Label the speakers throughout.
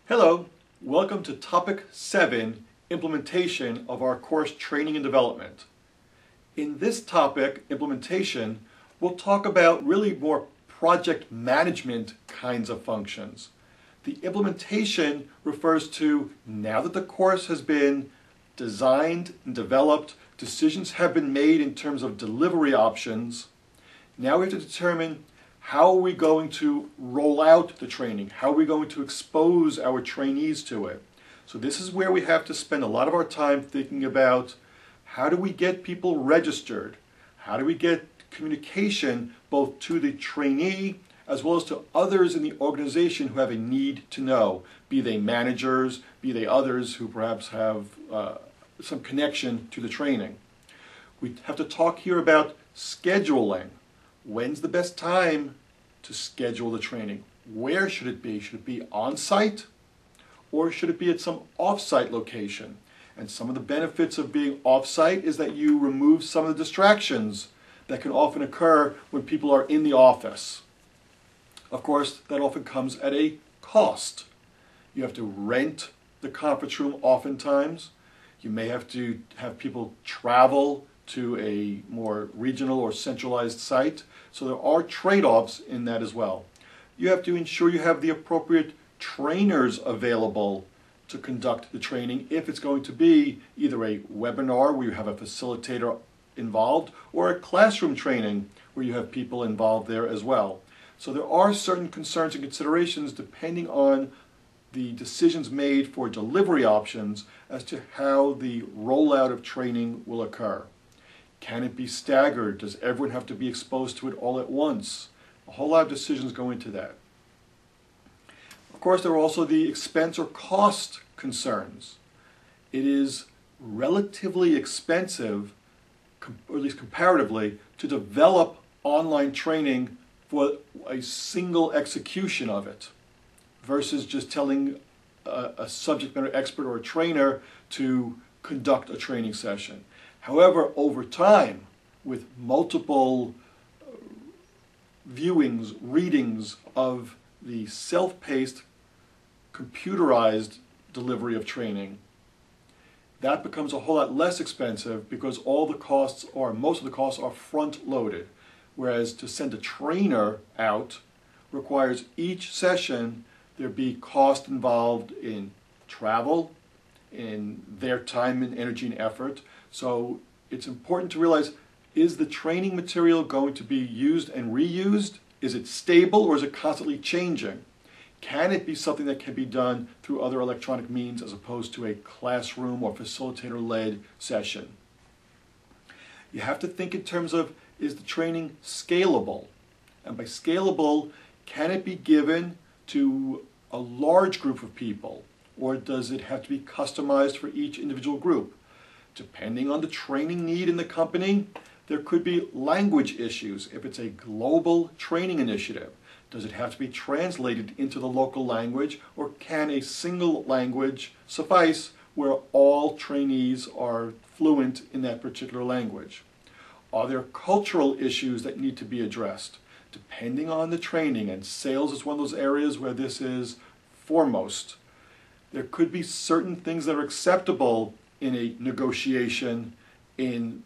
Speaker 1: Hello, welcome to Topic 7, Implementation of our course Training and Development. In this topic, implementation, we'll talk about really more project management kinds of functions. The implementation refers to now that the course has been designed and developed, decisions have been made in terms of delivery options. Now we have to determine how are we going to roll out the training? How are we going to expose our trainees to it? So this is where we have to spend a lot of our time thinking about how do we get people registered? How do we get communication both to the trainee as well as to others in the organization who have a need to know, be they managers, be they others who perhaps have some connection to the training. We have to talk here about scheduling. When's the best time to schedule the training? Where should it be? Should it be on-site or should it be at some off-site location? And some of the benefits of being off-site is that you remove some of the distractions that can often occur when people are in the office. Of course, that often comes at a cost. You have to rent the conference room oftentimes. You may have to have people travel to a more regional or centralized site. So there are trade-offs in that as well. You have to ensure you have the appropriate trainers available to conduct the training if it's going to be either a webinar where you have a facilitator involved or a classroom training where you have people involved there as well. So there are certain concerns and considerations depending on the decisions made for delivery options as to how the rollout of training will occur. Can it be staggered? Does everyone have to be exposed to it all at once? A whole lot of decisions go into that. Of course, there are also the expense or cost concerns. It is relatively expensive, or at least comparatively, to develop online training for a single execution of it versus just telling a subject matter expert or a trainer to conduct a training session. However, over time, with multiple viewings, readings of the self-paced, computerized delivery of training, that becomes a whole lot less expensive because most of the costs are front-loaded. Whereas to send a trainer out requires each session there be cost involved in travel, in their time and energy and effort. So it's important to realize, is the training material going to be used and reused? Is it stable or is it constantly changing? Can it be something that can be done through other electronic means as opposed to a classroom or facilitator-led session? You have to think in terms of, is the training scalable? And by scalable, can it be given to a large group of people? Or does it have to be customized for each individual group? Depending on the training need in the company, there could be language issues. If it's a global training initiative, does it have to be translated into the local language, or can a single language suffice where all trainees are fluent in that particular language? Are there cultural issues that need to be addressed? Depending on the training, and sales is one of those areas where this is foremost, there could be certain things that are acceptable in a negotiation in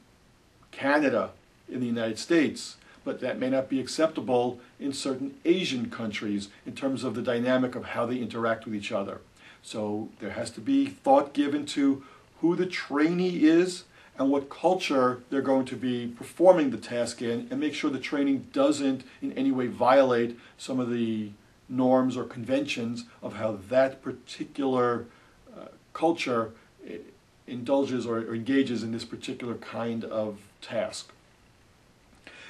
Speaker 1: Canada, in the United States, but that may not be acceptable in certain Asian countries in terms of the dynamic of how they interact with each other. So there has to be thought given to who the trainee is and what culture they're going to be performing the task in, and make sure the training doesn't in any way violate some of the norms or conventions of how that particular culture indulges or engages in this particular kind of task.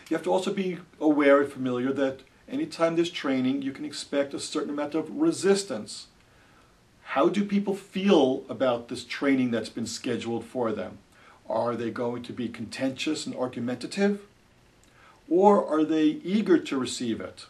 Speaker 1: You have to also be aware and familiar that anytime there's training, you can expect a certain amount of resistance. How do people feel about this training that's been scheduled for them? Are they going to be contentious and argumentative? Or are they eager to receive it?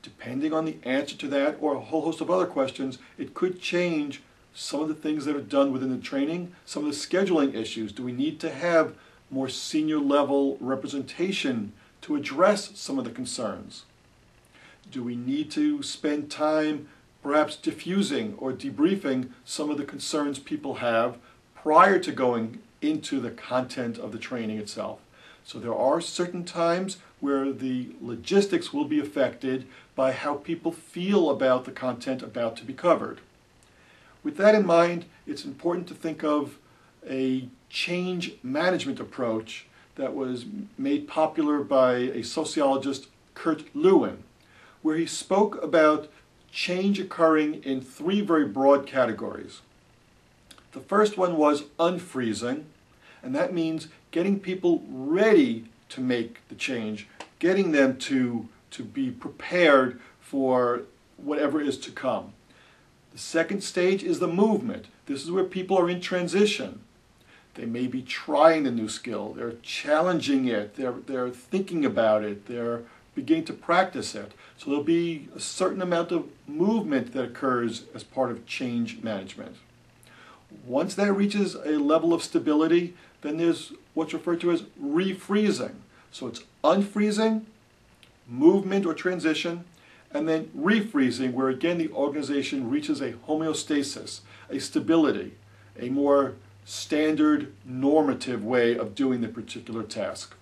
Speaker 1: Depending on the answer to that or a whole host of other questions, it could change some of the things that are done within the training, some of the scheduling issues. Do we need to have more senior level representation to address some of the concerns? Do we need to spend time perhaps diffusing or debriefing some of the concerns people have prior to going into the content of the training itself. So there are certain times where the logistics will be affected by how people feel about the content about to be covered. With that in mind, it's important to think of a change management approach that was made popular by a sociologist, Kurt Lewin, where he spoke about change occurring in three very broad categories. The first one was unfreezing, and that means getting people ready to make the change, getting them to be prepared for whatever is to come. The second stage is the movement. This is where people are in transition. They may be trying the new skill, they're challenging it, they're thinking about it, they're beginning to practice it. So there'll be a certain amount of movement that occurs as part of change management. Once that reaches a level of stability, then there's what's referred to as refreezing. So it's unfreezing, movement or transition, and then refreezing, where again the organization reaches a homeostasis, a stability, a more standard normative way of doing the particular task.